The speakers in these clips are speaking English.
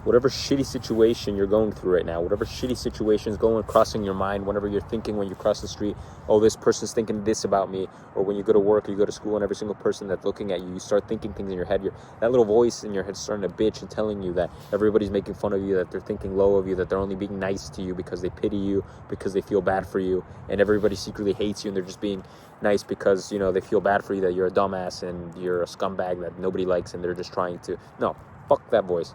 whatever shitty situation you're going through right now, whatever shitty situation is crossing your mind, whenever you're thinking when you cross the street, oh, this person's thinking this about me, or when you go to work or you go to school and every single person that's looking at you, you start thinking things in your head. That little voice in your head starting to bitch and telling you that everybody's making fun of you, that they're thinking low of you, that they're only being nice to you because they pity you, because they feel bad for you, and everybody secretly hates you and they're just being nice because, they feel bad for you, that you're a dumbass and you're a scumbag that nobody likes and they're just trying to. No, fuck that voice.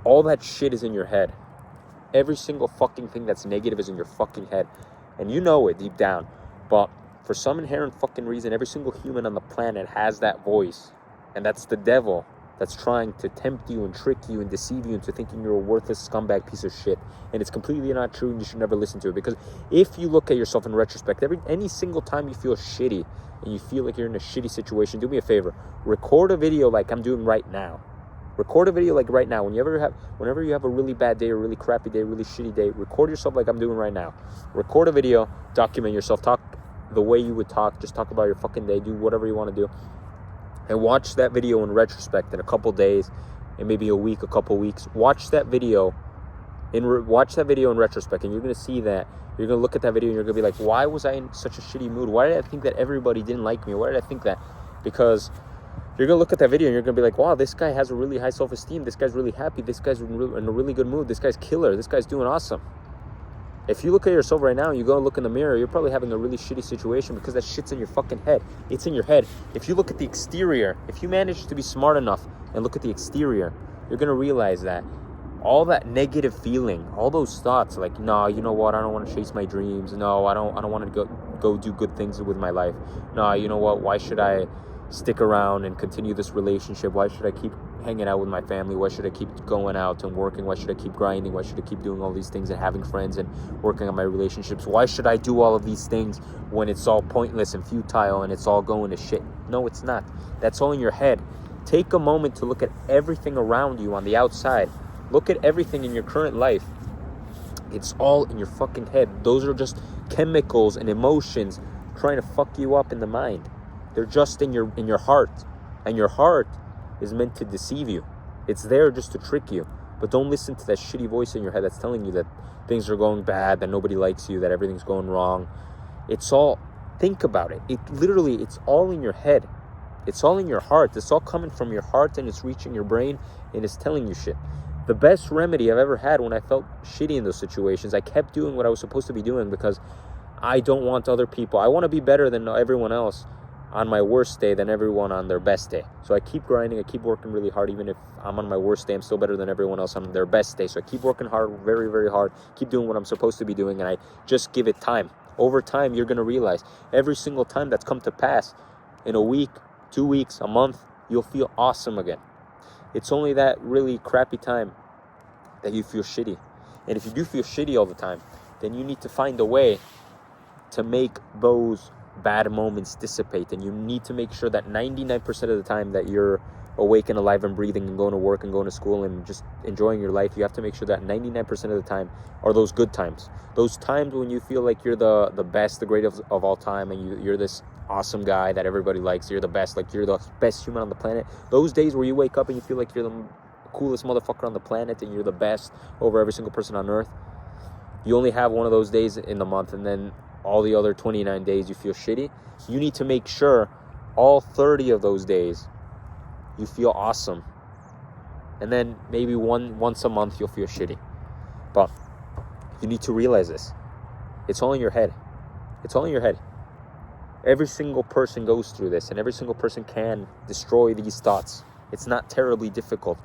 All that shit is in your head. Every single fucking thing that's negative is in your fucking head. And you know it deep down. But for some inherent fucking reason, every single human on the planet has that voice. And that's the devil that's trying to tempt you and trick you and deceive you into thinking you're a worthless scumbag piece of shit. And it's completely not true, and you should never listen to it. Because if you look at yourself in retrospect, any single time you feel shitty and you feel like you're in a shitty situation, do me a favor. Record a video like I'm doing right now. Record a video like right now. Whenever you have a really bad day, a really crappy day, a really shitty day, record yourself like I'm doing right now. Record a video, document yourself, talk the way you would talk, just talk about your fucking day, do whatever you want to do. And watch that video in retrospect in a couple days, and maybe a week, a couple weeks. Watch that video in retrospect, and you're going to see that. You're going to look at that video and you're going to be like, why was I in such a shitty mood? Why did I think that everybody didn't like me? Why did I think that? Because you're going to look at that video and you're going to be like, wow, this guy has a really high self-esteem. This guy's really happy. This guy's in a really good mood. This guy's killer. This guy's doing awesome. If you look at yourself right now and you go and look in the mirror, you're probably having a really shitty situation because that shit's in your fucking head. It's in your head. If you look at the exterior, if you manage to be smart enough and look at the exterior, you're going to realize that all that negative feeling, all those thoughts like, no, you know what? I don't want to chase my dreams. No, I don't want to go do good things with my life. No, you know what? Why should I stick around and continue this relationship? Why should I keep hanging out with my family? Why should I keep going out and working? Why should I keep grinding? Why should I keep doing all these things and having friends and working on my relationships? Why should I do all of these things when it's all pointless and futile and it's all going to shit? No, it's not. That's all in your head. Take a moment to look at everything around you on the outside. Look at everything in your current life. It's all in your fucking head. Those are just chemicals and emotions trying to fuck you up in the mind. They're just in your heart. And your heart is meant to deceive you. It's there just to trick you. But don't listen to that shitty voice in your head that's telling you that things are going bad, that nobody likes you, that everything's going wrong. It's all, think about it. It's all in your head. It's all in your heart. It's all coming from your heart and it's reaching your brain and it's telling you shit. The best remedy I've ever had when I felt shitty in those situations, I kept doing what I was supposed to be doing because I don't want other people. I want to be better than everyone else on my worst day than everyone on their best day. So I keep grinding, I keep working really hard. Even if I'm on my worst day, I'm still better than everyone else on their best day. So I keep working hard, very, very hard, keep doing what I'm supposed to be doing, and I just give it time. Over time, you're going to realize every single time that's come to pass, in a week, 2 weeks, a month, you'll feel awesome again. It's only that really crappy time that you feel shitty. And if you do feel shitty all the time, then you need to find a way to make those bad moments dissipate. And you need to make sure that 99% of the time that you're awake and alive and breathing and going to work and going to school and just enjoying your life, you have to make sure that 99% of the time are those good times. Those times when you feel like you're the best, the greatest of all time, and you're this awesome guy that everybody likes, you're the best, like you're the best human on the planet. Those days where you wake up and you feel like you're the coolest motherfucker on the planet and you're the best over every single person on earth, you only have one of those days in the month, and then all the other 29 days you feel shitty. You need to make sure all 30 of those days you feel awesome, and then maybe once a month you'll feel shitty. But you need to realize this. It's all in your head. It's all in your head. Every single person goes through this, and every single person can destroy these thoughts. It's not terribly difficult.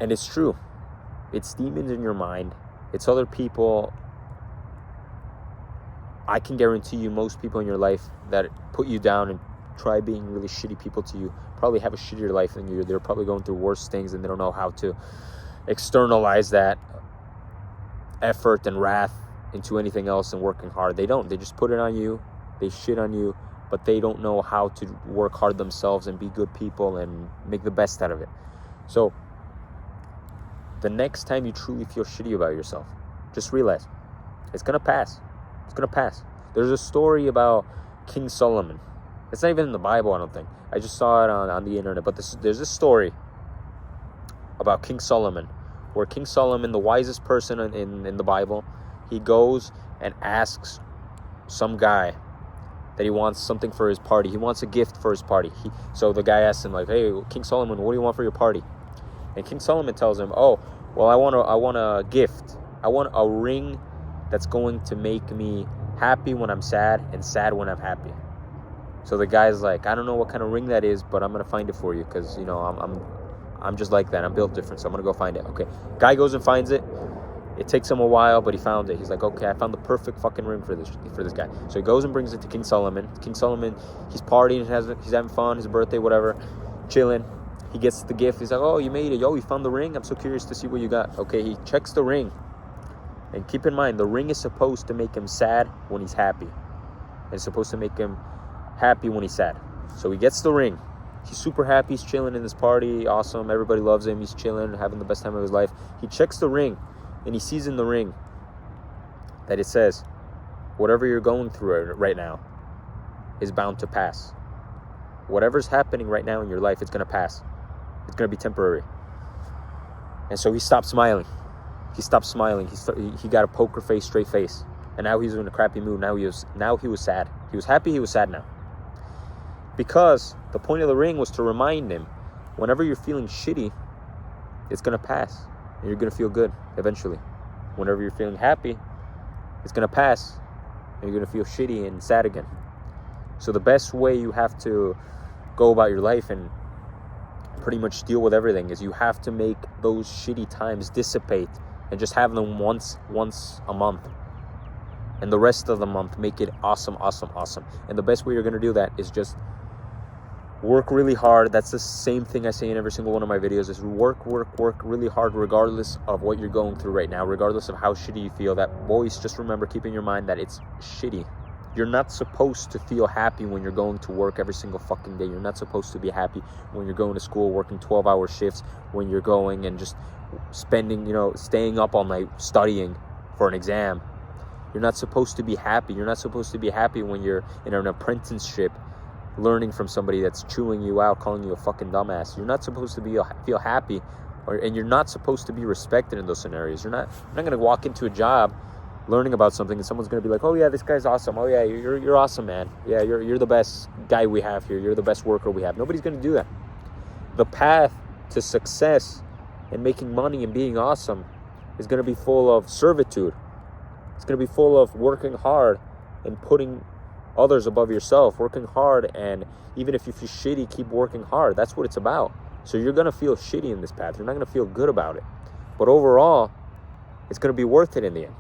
And it's true. It's demons in your mind. It's other people. I can guarantee you most people in your life that put you down and try being really shitty people to you probably have a shittier life than you. They're probably going through worse things, and they don't know how to externalize that effort and wrath into anything else and working hard. They don't. They just put it on you. They shit on you, but they don't know how to work hard themselves and be good people and make the best out of it. So the next time you truly feel shitty about yourself, just realize it's going to pass. It's going to pass. There's a story about King Solomon. It's not even in the Bible, I don't think. I just saw it on the internet. But there's a story about King Solomon, where King Solomon, the wisest person in the Bible, he goes and asks some guy that he wants something for his party. He wants a gift for his party. So the guy asks him, like, hey, King Solomon, what do you want for your party? And King Solomon tells him, oh, well, I want a gift. I want a ring that's going to make me happy when I'm sad and sad when I'm happy. So the guy's like, I don't know what kind of ring that is, but I'm going to find it for you because, you know, I'm just like that. I'm built different, so I'm going to go find it. Okay. Guy goes and finds it. It takes him a while, but he found it. He's like, okay, I found the perfect fucking ring for this guy. So he goes and brings it to King Solomon. King Solomon, he's partying, he's having fun, his birthday, whatever, chilling. He gets the gift. He's like, oh, you made it. Yo, you found the ring? I'm so curious to see what you got. Okay, he checks the ring. And keep in mind, the ring is supposed to make him sad when he's happy. And it's supposed to make him happy when he's sad. So he gets the ring. He's super happy. He's chilling in this party. Awesome. Everybody loves him. He's chilling, having the best time of his life. He checks the ring. And he sees in the ring that it says, whatever you're going through right now is bound to pass. Whatever's happening right now in your life, it's going to pass. It's going to be temporary. And so he stopped smiling. He stopped smiling. He got a poker face, straight face. And now he's in a crappy mood. Now he was sad. He was happy, he was sad now. Because the point of the ring was to remind him, whenever you're feeling shitty, it's going to pass. And you're going to feel good eventually. Whenever you're feeling happy, it's going to pass. And you're going to feel shitty and sad again. So the best way you have to go about your life and pretty much deal with everything is you have to make those shitty times dissipate and just have them once a month. And the rest of the month, make it awesome. And the best way you're going to do that is just work really hard. That's the same thing I say in every single one of my videos, is work really hard regardless of what you're going through right now, regardless of how shitty you feel. That voice, just remember, keep in your mind that it's shitty. You're not supposed to feel happy when you're going to work every single fucking day. You're not supposed to be happy when you're going to school, working 12-hour shifts, when you're going and just spending, staying up all night studying for an exam. You're not supposed to be happy. You're not supposed to be happy when you're in an apprenticeship, learning from somebody that's chewing you out, calling you a fucking dumbass. You're not supposed to feel happy, and you're not supposed to be respected in those scenarios. You're not going to walk into a job learning about something and someone's going to be like, oh yeah, this guy's awesome. Oh yeah, you're awesome, man. Yeah, you're the best guy we have here. You're the best worker we have. Nobody's going to do that. The path to success and making money and being awesome is going to be full of servitude. It's going to be full of working hard and putting others above yourself, working hard, and even if you feel shitty, keep working hard. That's what it's about. So you're going to feel shitty in this path. You're not going to feel good about it. But overall, it's going to be worth it in the end.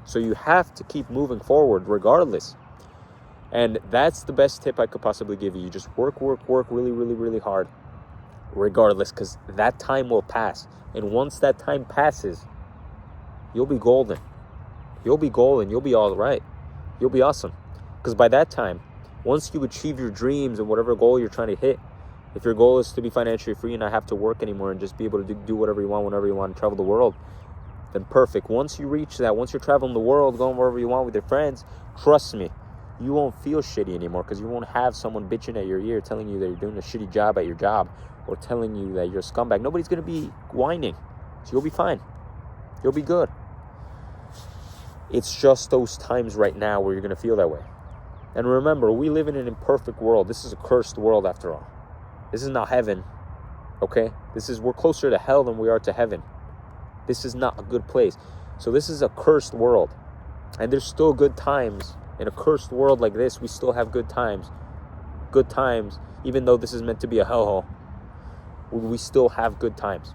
So you have to keep moving forward regardless. And that's the best tip I could possibly give you. You just work really hard regardless, because that time will pass. And once that time passes, you'll be golden. You'll be golden. You'll be all right. You'll be awesome. Because by that time, once you achieve your dreams and whatever goal you're trying to hit, if your goal is to be financially free and not have to work anymore and just be able to do whatever you want whenever you want and travel the world, then perfect. Once you reach that, once you're traveling the world, going wherever you want with your friends, trust me, you won't feel shitty anymore, because you won't have someone bitching at your ear telling you that you're doing a shitty job at your job or telling you that you're a scumbag. Nobody's going to be whining. So you'll be fine. You'll be good. It's just those times right now where you're going to feel that way. And remember, we live in an imperfect world. This is a cursed world after all. This is not heaven, okay? We're closer to hell than we are to heaven. This is not a good place. So this is a cursed world. And there's still good times. In a cursed world like this, we still have good times. Good times, even though this is meant to be a hellhole, we still have good times.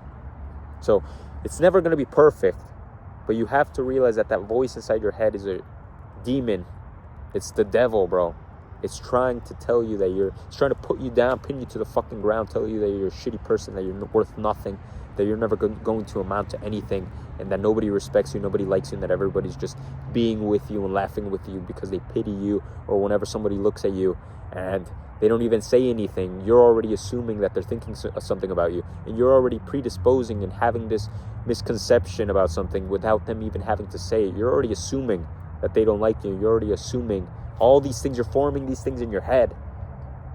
So it's never going to be perfect. But you have to realize that voice inside your head is a demon. It's the devil, bro. It's trying to tell you that it's trying to put you down, pin you to the fucking ground, tell you that you're a shitty person, that you're worth nothing, that you're never going to amount to anything, and that nobody respects you, nobody likes you, and that everybody's just being with you and laughing with you because they pity you, or whenever somebody looks at you and they don't even say anything, you're already assuming that they're thinking something about you, and you're already predisposing and having this misconception about something without them even having to say it. You're already assuming that they don't like you. You're already assuming all these things. You're forming these things in your head.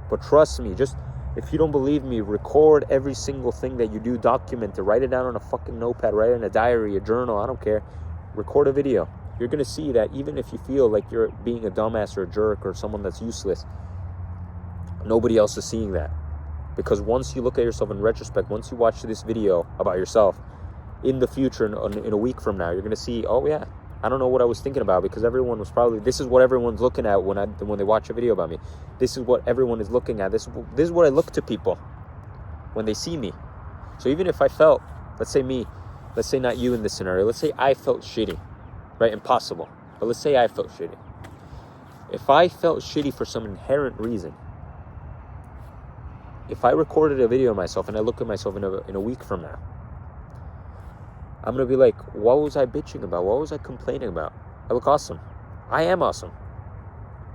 But trust me, just If you don't believe me, record every single thing that you do, document it, write it down on a fucking notepad, write it in a diary, a journal, I don't care. Record a video. You're going to see that even if you feel like you're being a dumbass or a jerk or someone that's useless, nobody else is seeing that. Because once you look at yourself in retrospect, once you watch this video about yourself, in the future, in a week from now, you're going to see, oh yeah, I don't know what I was thinking about, because everyone was probably, this is what everyone's looking at when they watch a video about me. This is what everyone is looking at. This is what I look to people when they see me. So even if I felt, let's say not you in this scenario, let's say I felt shitty, right? Impossible. But let's say I felt shitty. If I felt shitty for some inherent reason, if I recorded a video of myself and I look at myself in a week from now, I'm going to be like, what was I bitching about? What was I complaining about? I look awesome. I am awesome.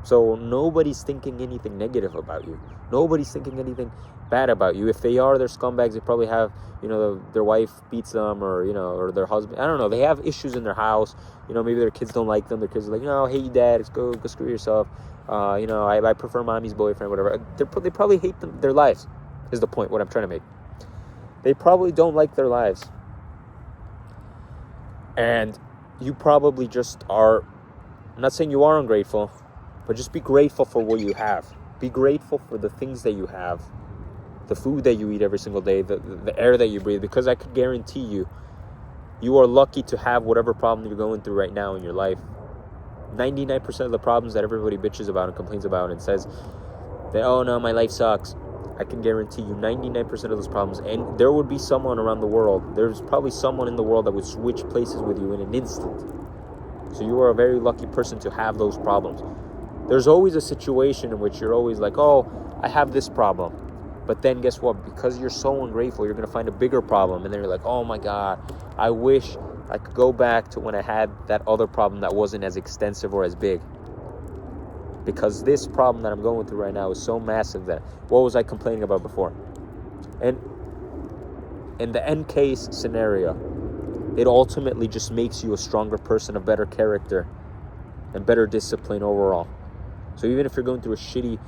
So nobody's thinking anything negative about you. Nobody's thinking anything bad about you. If they are, they're scumbags. They probably have, their wife beats them, or, or their husband. I don't know. They have issues in their house. Maybe their kids don't like them. Their kids are like, I hate you, dad. Go screw yourself. I prefer mommy's boyfriend, whatever. They probably hate their lives, is the point, what I'm trying to make. They probably don't like their lives. And you probably just are, I'm not saying you are ungrateful, but just be grateful for what you have. Be grateful for the things that you have, the food that you eat every single day, the air that you breathe, because I could guarantee you, you are lucky to have whatever problem you're going through right now in your life. 99% of the problems that everybody bitches about and complains about and says that, oh no, my life sucks, I can guarantee you 99% of those problems, and there would be someone around the world, there's probably someone in the world that would switch places with you in an instant. So you are a very lucky person to have those problems. There's always a situation in which you're always like, oh, I have this problem. But then guess what? Because you're so ungrateful, you're going to find a bigger problem. And then you're like, oh my God, I wish I could go back to when I had that other problem that wasn't as extensive or as big. Because this problem that I'm going through right now is so massive that what was I complaining about before? And in the end case scenario, it ultimately just makes you a stronger person, a better character, and better discipline overall. So even if you're going through a shitty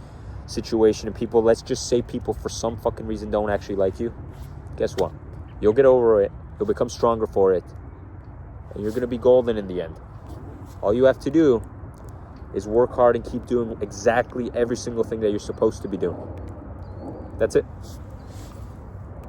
situation and people, let's just say people for some fucking reason don't actually like you, guess what? You'll get over it. You'll become stronger for it. And you're going to be golden in the end. All you have to do is work hard and keep doing exactly every single thing that you're supposed to be doing. That's it.